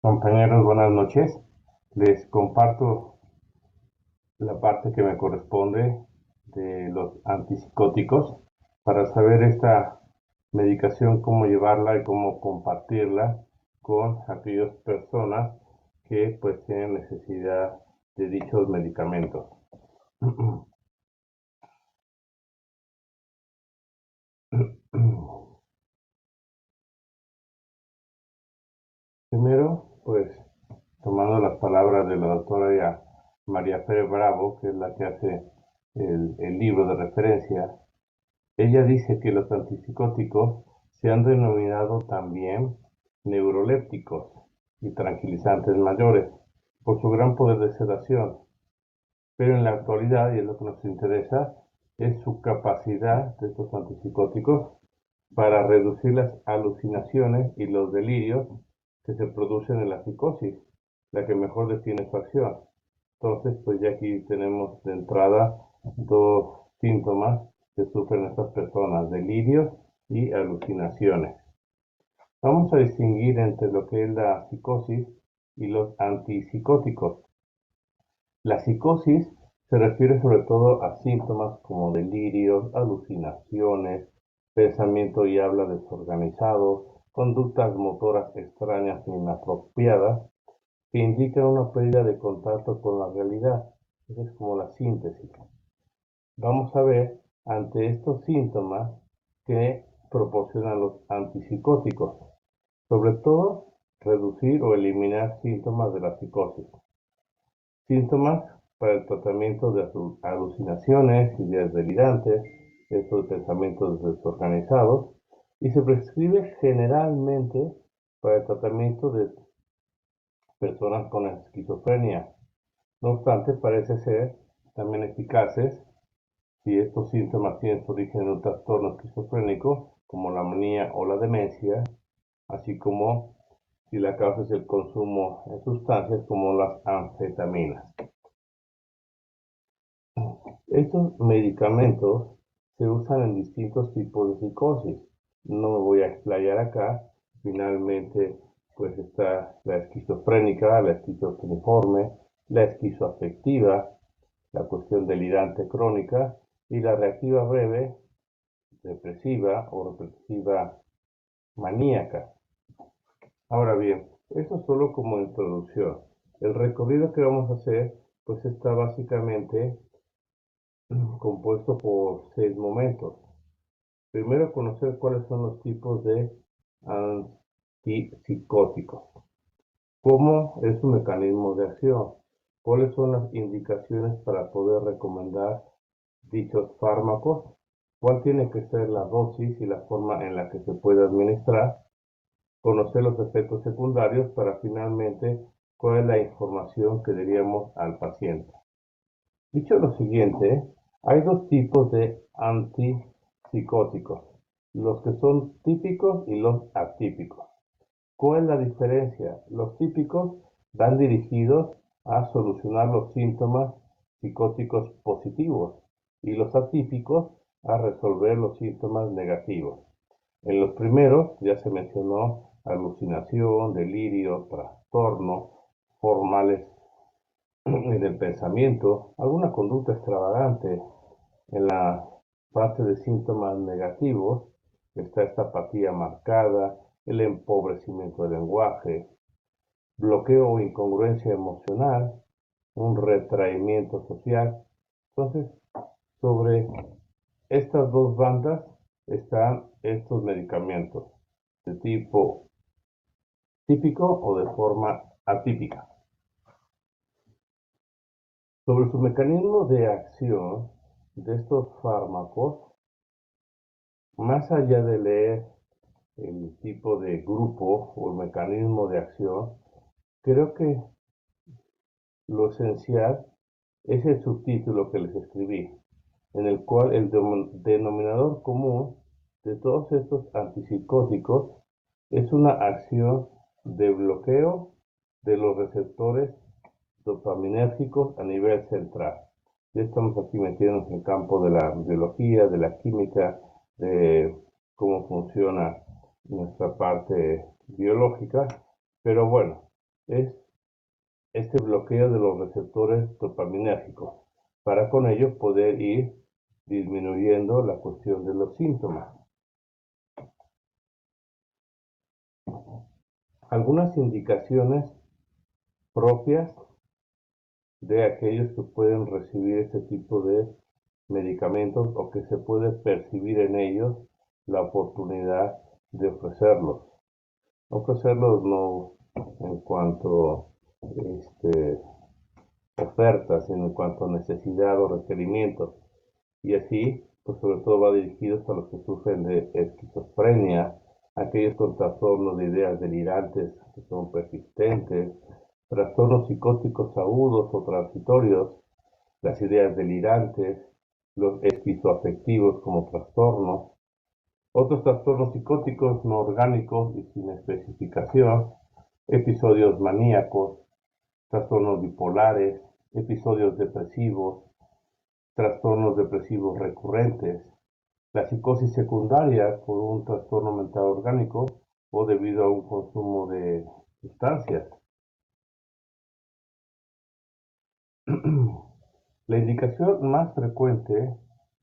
Compañeros, buenas noches. Les comparto la parte que me corresponde de los antipsicóticos para saber esta medicación, cómo llevarla y cómo compartirla con aquellas personas que pues tienen necesidad de dichos medicamentos. Primero, pues tomando las palabras de la doctora María Pérez Bravo, que es la que hace el libro de referencia. Ella dice que los antipsicóticos se han denominado también neurolépticos y tranquilizantes mayores por su gran poder de sedación, pero en la actualidad, y es lo que nos interesa, es su capacidad de estos antipsicóticos para reducir las alucinaciones y los delirios que se producen en la psicosis, la que mejor define su acción. Entonces, pues ya aquí tenemos de entrada dos síntomas que sufren estas personas: delirios y alucinaciones. Vamos a distinguir entre lo que es la psicosis y los antipsicóticos. La psicosis se refiere sobre todo a síntomas como delirios, alucinaciones, pensamiento y habla desorganizados, conductas motoras extrañas e inapropiadas que indican una pérdida de contacto con la realidad. Esa es como la síntesis. Vamos a ver ante estos síntomas que proporcionan los antipsicóticos, sobre todo reducir o eliminar síntomas de la psicosis. Síntomas para el tratamiento de alucinaciones, ideas delirantes, estos pensamientos desorganizados, y se prescribe generalmente para el tratamiento de personas con esquizofrenia. No obstante, parece ser también eficaces si estos síntomas tienen su origen en un trastorno esquizofrénico, como la manía o la demencia, así como si la causa es el consumo de sustancias como las anfetaminas. Estos medicamentos se usan en distintos tipos de psicosis. No me voy a explayar acá. Finalmente, pues está la esquizofrénica, la esquizofreniforme, la esquizoafectiva, la cuestión delirante crónica y la reactiva breve, depresiva o represiva maníaca. Ahora bien, eso solo como introducción. El recorrido que vamos a hacer, pues está básicamente compuesto por 6 momentos. Primero, conocer cuáles son los tipos de antipsicóticos. ¿Cómo es su mecanismo de acción? ¿Cuáles son las indicaciones para poder recomendar dichos fármacos? ¿Cuál tiene que ser la dosis y la forma en la que se puede administrar? Conocer los efectos secundarios para finalmente cuál es la información que daríamos al paciente. Dicho lo siguiente, hay dos tipos de antipsicóticos, los que son típicos y los atípicos. ¿Cuál es la diferencia? Los típicos van dirigidos a solucionar los síntomas psicóticos positivos y los atípicos a resolver los síntomas negativos. En los primeros ya se mencionó alucinación, delirio, trastorno, formales en el pensamiento, alguna conducta extravagante. En la parte de síntomas negativos está esta apatía marcada, el empobrecimiento del lenguaje, bloqueo o incongruencia emocional, un retraimiento social. Entonces, sobre estas dos bandas están estos medicamentos de tipo típico o de forma atípica. Sobre su mecanismo de acción de estos fármacos, más allá de leer el tipo de grupo o el mecanismo de acción, creo que lo esencial es el subtítulo que les escribí, en el cual el denominador común de todos estos antipsicóticos es una acción de bloqueo de los receptores dopaminérgicos a nivel central. Ya estamos aquí metidos en el campo de la biología, de la química, de cómo funciona nuestra parte biológica, pero bueno, es este bloqueo de los receptores dopaminérgicos, para con ello poder ir disminuyendo la cuestión de los síntomas. Algunas indicaciones propias de aquellos que pueden recibir este tipo de medicamentos o que se puede percibir en ellos la oportunidad de ofrecerlos. Ofrecerlos no en cuanto ofertas, sino en cuanto a necesidad o requerimientos. Y así, pues sobre todo va dirigido a los que sufren de esquizofrenia, aquellos con trastornos de ideas delirantes que son persistentes, trastornos psicóticos agudos o transitorios, las ideas delirantes, los esquizoafectivos como trastornos, otros trastornos psicóticos no orgánicos y sin especificación, episodios maníacos, trastornos bipolares, episodios depresivos, trastornos depresivos recurrentes, la psicosis secundaria por un trastorno mental orgánico o debido a un consumo de sustancias. La indicación más frecuente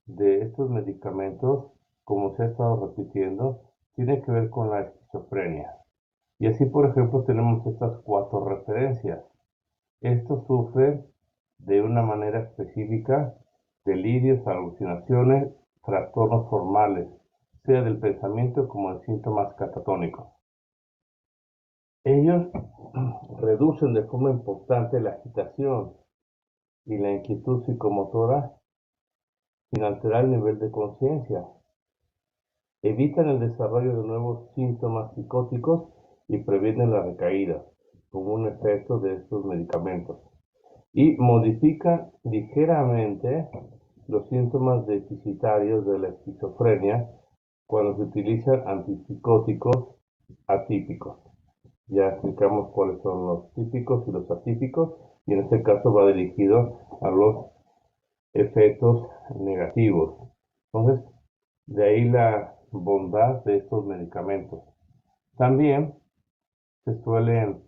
de estos medicamentos, como se ha estado repitiendo, tiene que ver con la esquizofrenia. Y así, por ejemplo, tenemos estas 4 referencias. Estos sufren de una manera específica delirios, alucinaciones, trastornos formales, sea del pensamiento como de síntomas catatónicos. Ellos reducen de forma importante la agitación y la inquietud psicomotora sin alterar el nivel de conciencia. Evitan el desarrollo de nuevos síntomas psicóticos y previenen la recaída, como un efecto de estos medicamentos. Y modifican ligeramente los síntomas deficitarios de la esquizofrenia cuando se utilizan antipsicóticos atípicos. Ya explicamos cuáles son los típicos y los atípicos, y en este caso va dirigido a los efectos negativos. Entonces, de ahí la bondad de estos medicamentos. También se suelen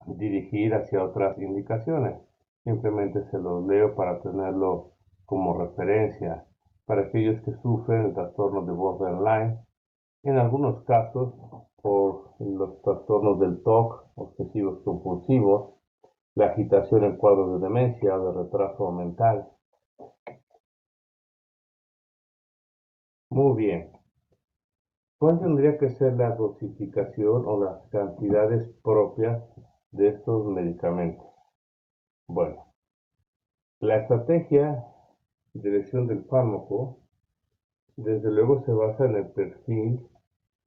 dirigir hacia otras indicaciones. Simplemente se los leo para tenerlo como referencia. Para aquellos que sufren el trastorno de borderline, en algunos casos por los trastornos del TOC, obsesivos compulsivos, la agitación en cuadros de demencia o de retraso mental. Muy bien. ¿Cuál tendría que ser la dosificación o las cantidades propias de estos medicamentos? Bueno, la estrategia de elección del fármaco, desde luego, se basa en el perfil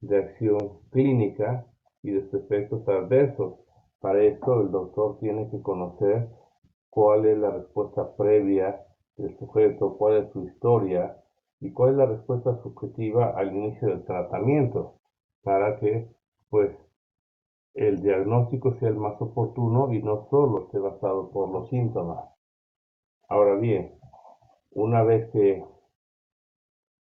de acción clínica y de sus efectos adversos. Para esto, el doctor tiene que conocer cuál es la respuesta previa del sujeto, cuál es su historia y cuál es la respuesta subjetiva al inicio del tratamiento, para que, pues, el diagnóstico sea el más oportuno y no solo esté basado por los síntomas. Ahora bien, una vez que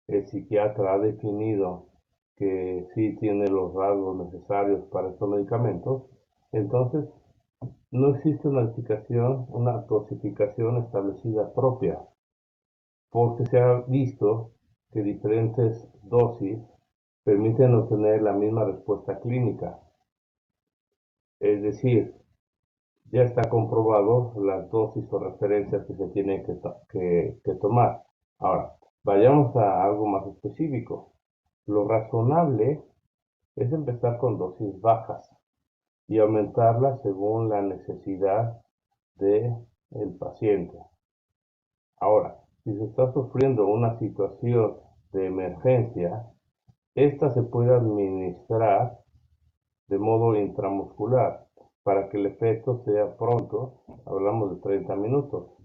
el psiquiatra ha definido que sí tiene los rasgos necesarios para estos medicamentos, entonces no existe una dosificación establecida propia, porque se ha visto que diferentes dosis permiten obtener la misma respuesta clínica. Es decir, ya está comprobado las dosis o referencias que se tienen que tomar. Ahora, vayamos a algo más específico. Lo razonable es empezar con dosis bajas y aumentarlas según la necesidad del paciente. Ahora, si se está sufriendo una situación de emergencia, esta se puede administrar de modo intramuscular para que el efecto sea pronto, hablamos de 30 minutos.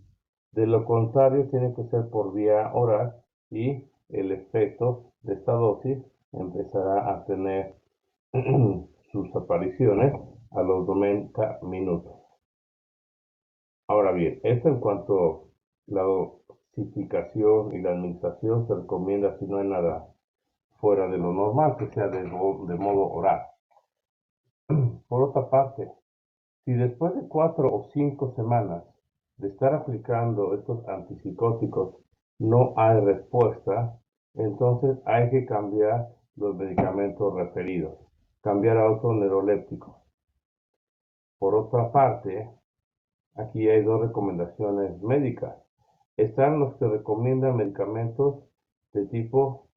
De lo contrario, tiene que ser por vía oral y el efecto de esta dosis empezará a tener sus apariciones a los 90 minutos. Ahora bien, esto en cuanto a la dosificación y la administración se recomienda si no hay nada fuera de lo normal, que sea de modo oral. Por otra parte, Si después de 4 o 5 semanas de estar aplicando estos antipsicóticos no hay respuesta, entonces hay que cambiar los medicamentos referidos, cambiar a otro neuroléptico. Por otra parte, aquí hay dos recomendaciones médicas. Están los que recomiendan medicamentos de tipo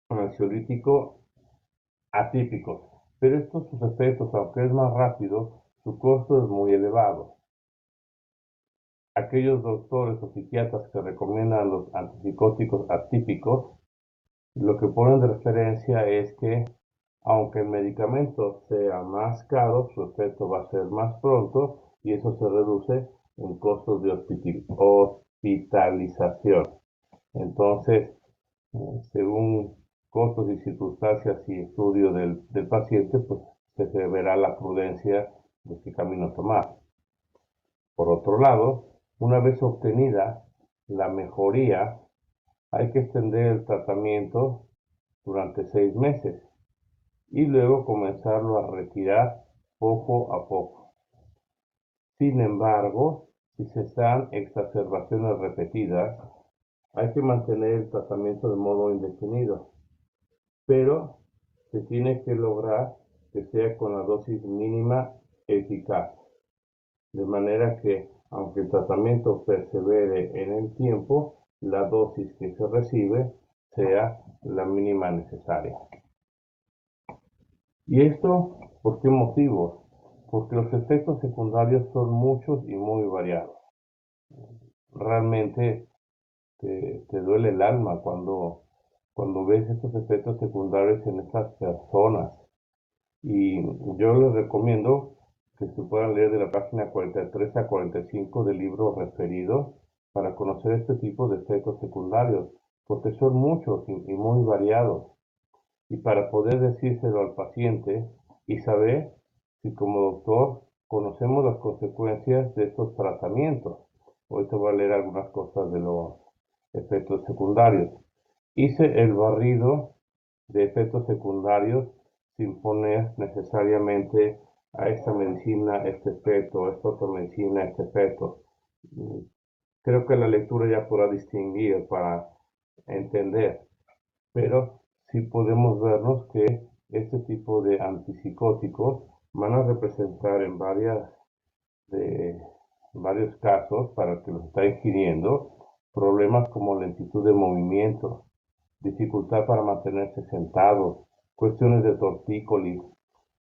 ansiolítico atípicos, pero estos sus efectos, aunque es más rápido, su costo es muy elevado. Aquellos doctores o psiquiatras que recomiendan los antipsicóticos atípicos, lo que ponen de referencia es que aunque el medicamento sea más caro, su efecto va a ser más pronto y eso se reduce en costos de hospitalización. Entonces, según costos y circunstancias y estudio del paciente, pues se verá la prudencia de qué camino tomar. Por otro lado, una vez obtenida la mejoría, hay que extender el tratamiento durante 6 meses y luego comenzarlo a retirar poco a poco. Sin embargo, si se dan exacerbaciones repetidas, hay que mantener el tratamiento de modo indefinido, pero se tiene que lograr que sea con la dosis mínima eficaz, de manera que, aunque el tratamiento persevere en el tiempo, la dosis que se recibe sea la mínima necesaria. ¿Y esto por qué motivos? Porque los efectos secundarios son muchos y muy variados. Realmente te duele el alma cuando ves estos efectos secundarios en estas personas. Y yo les recomiendo que se puedan leer de la página 43 a 45 del libro referido para conocer este tipo de efectos secundarios, porque son muchos y muy variados. Y para poder decírselo al paciente y saber si como doctor conocemos las consecuencias de estos tratamientos. Hoy te voy a leer algunas cosas de los efectos secundarios. Hice el barrido de efectos secundarios sin poner necesariamente a esta medicina este efecto, a esta otra medicina este efecto. Creo que la lectura ya podrá distinguir para entender, pero sí podemos vernos que este tipo de antipsicóticos van a representar en varios casos para el que los está ingiriendo problemas como lentitud de movimiento, dificultad para mantenerse sentado, cuestiones de tortícolis,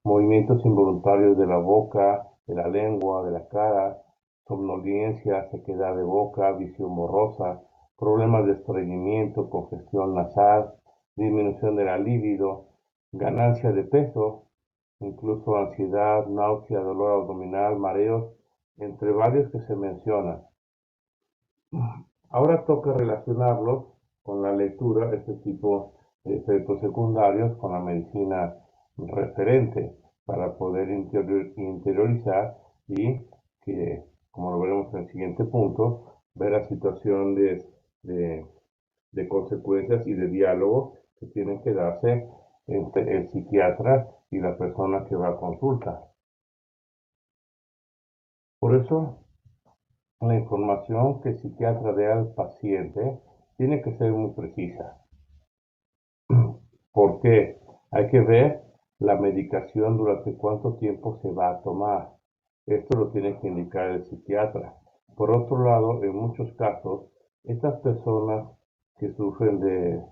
movimientos involuntarios de la boca, de la lengua, de la cara, somnolencia, sequedad de boca, visión borrosa, problemas de estreñimiento, congestión nasal, disminución de la libido, ganancia de peso, incluso ansiedad, náusea, dolor abdominal, mareos, entre varios que se mencionan. Ahora toca relacionarlos con la lectura, este tipo de efectos secundarios, con la medicina referente para poder interiorizar y que, como lo veremos en el siguiente punto, ver la situación de consecuencias y de diálogo que tienen que darse entre el psiquiatra y la persona que va a consulta. Por eso, la información que el psiquiatra dé al paciente tiene que ser muy precisa, porque hay que ver la medicación durante cuánto tiempo se va a tomar. Esto lo tiene que indicar el psiquiatra. Por otro lado, en muchos casos, estas personas que sufren de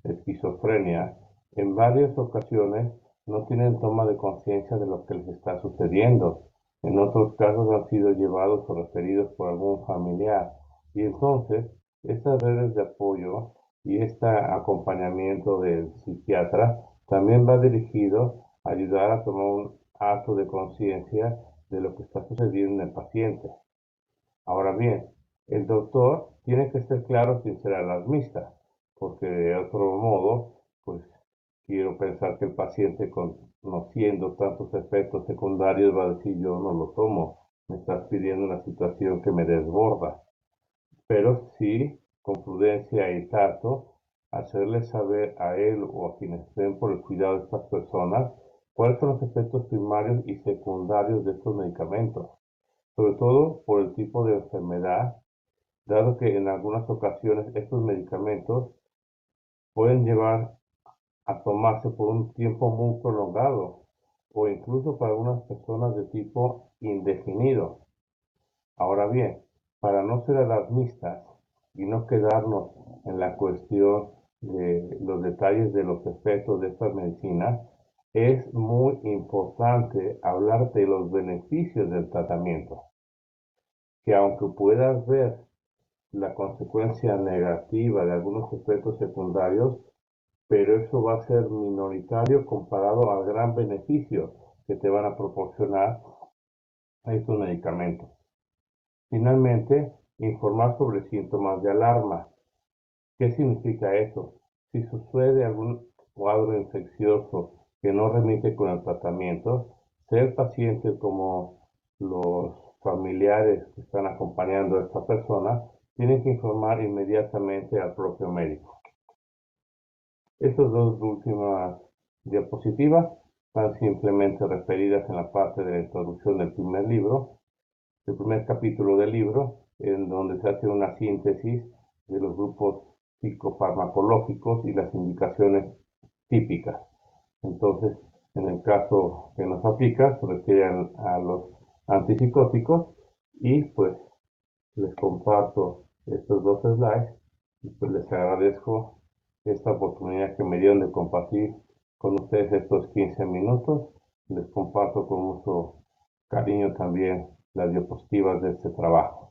esquizofrenia, en varias ocasiones no tienen toma de conciencia de lo que les está sucediendo. En otros casos han sido llevados o referidos por algún familiar. Y entonces, estas redes de apoyo y este acompañamiento del psiquiatra también va dirigido a ayudar a tomar un acto de conciencia de lo que está sucediendo en el paciente. Ahora bien, el doctor tiene que ser claro sin ser alarmista, porque de otro modo, pues quiero pensar que el paciente, conociendo tantos efectos secundarios, va a decir: yo no lo tomo, me estás pidiendo una situación que me desborda. Pero sí, con prudencia y tacto, hacerle saber a él o a quienes estén por el cuidado de estas personas ¿Cuáles son los efectos primarios y secundarios de estos medicamentos? Sobre todo por el tipo de enfermedad, dado que en algunas ocasiones estos medicamentos pueden llevar a tomarse por un tiempo muy prolongado o incluso para algunas personas de tipo indefinido. Ahora bien, para no ser alarmistas y no quedarnos en la cuestión de los detalles de los efectos de estas medicinas, es muy importante hablar de los beneficios del tratamiento, que aunque puedas ver la consecuencia negativa de algunos efectos secundarios, pero eso va a ser minoritario comparado al gran beneficio que te van a proporcionar estos medicamentos. Finalmente, informar sobre síntomas de alarma. ¿Qué significa eso? Si sucede algún cuadro infeccioso que no remite con el tratamiento, sea el paciente como los familiares que están acompañando a esta persona, tienen que informar inmediatamente al propio médico. Estas dos últimas diapositivas están simplemente referidas en la parte de la introducción del primer libro, el primer capítulo del libro, en donde se hace una síntesis de los grupos psicofarmacológicos y las indicaciones típicas. Entonces, en el caso que nos aplica, se refiere a los antipsicóticos y pues les comparto estos dos slides y pues les agradezco esta oportunidad que me dieron de compartir con ustedes estos 15 minutos. Les comparto con mucho cariño también las diapositivas de este trabajo.